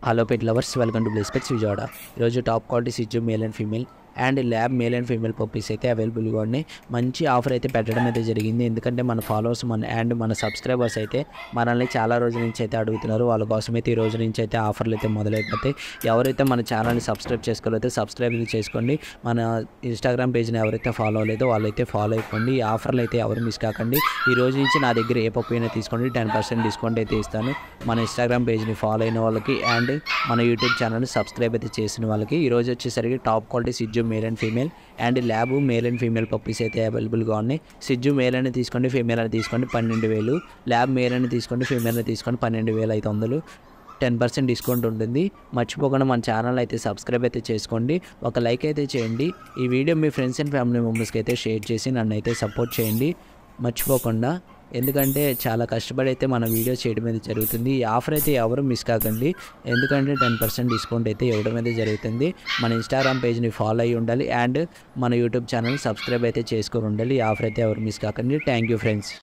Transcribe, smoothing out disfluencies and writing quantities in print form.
Hello pet lovers, welcome to bless pets Vijayawada. ఈరోజు top quality సిజ్జు male and female and lab male and female puppies అయితే అవైలబుల్గా ఉన్నాయి. మంచి ఆఫర్ అయితే పెట్టడం అయితే జరిగింది. ఎందుకంటే మన ఫాలోవర్స్ మన సబ్స్క్రైబర్స్ అయితే మనల్ని చాలా రోజుల నుంచి అయితే అడుగుతున్నారు. వాళ్ళ కోసం అయితే ఈ రోజు నుంచి అయితే ఆఫర్లు అయితే మొదలైపోతాయి. ఎవరైతే మన ఛానల్ని సబ్స్క్రైబ్ చేసుకోలేదో సబ్స్క్రైబ్ చేసుకోండి. మన ఇన్స్టాగ్రామ్ పేజ్ని ఎవరైతే ఫాలో అవ్వలేదో వాళ్ళైతే ఫాలో అయిపోండి. ఈ ఆఫర్లు అయితే ఎవరు మిస్ కాకండి. ఈ రోజు నుంచి నా దగ్గర ఏ పప్పు అయినా తీసుకోండి, 10% డిస్కౌంట్ అయితే ఇస్తాను. మన ఇన్స్టాగ్రామ్ పేజ్ని ఫాలో అయిన వాళ్ళకి అండ్ మన యూట్యూబ్ ఛానల్ని సబ్స్క్రైబ్ అయితే చేసిన వాళ్ళకి ఈరోజు వచ్చేసరికి టాప్ క్వాలిటీ సిజ్జు male and female and lab male and female puppies అయితే అవైలబుల్గా ఉన్నాయి. సిజ్జు మేల్ అని తీసుకోండి, ఫీమేల్ అని తీసుకోండి 12,000. ల్యాబ్ మేల్ అని తీసుకోండి, ఫీమేల్ అని తీసుకోండి 12,500. 10% డిస్కౌంట్ ఉంటుంది. మర్చిపోకుండా మన ఛానల్ అయితే సబ్స్క్రైబ్ అయితే చేసుకోండి. ఒక లైక్ అయితే చేయండి. ఈ video me friends and family మెంబర్స్కి అయితే షేర్ చేసి నన్ను అయితే సపోర్ట్ చేయండి మర్చిపోకుండా. ఎందుకంటే చాలా కష్టపడి అయితే మన వీడియో చేయడం అయితే జరుగుతుంది. ఈ ఆఫర్ అయితే ఎవరు మిస్ కాకండి. ఎందుకంటే 10% డిస్కౌంట్ అయితే ఇవ్వడం అయితే జరుగుతుంది. మన ఇన్స్టాగ్రామ్ పేజ్ని ఫాలో అయ్యి ఉండాలి అండ్ మన యూట్యూబ్ ఛానల్ సబ్స్క్రైబ్ అయితే చేసుకొని ఉండాలి. ఈ ఆఫర్ అయితే ఎవరు మిస్ కాకండి. Thank you friends.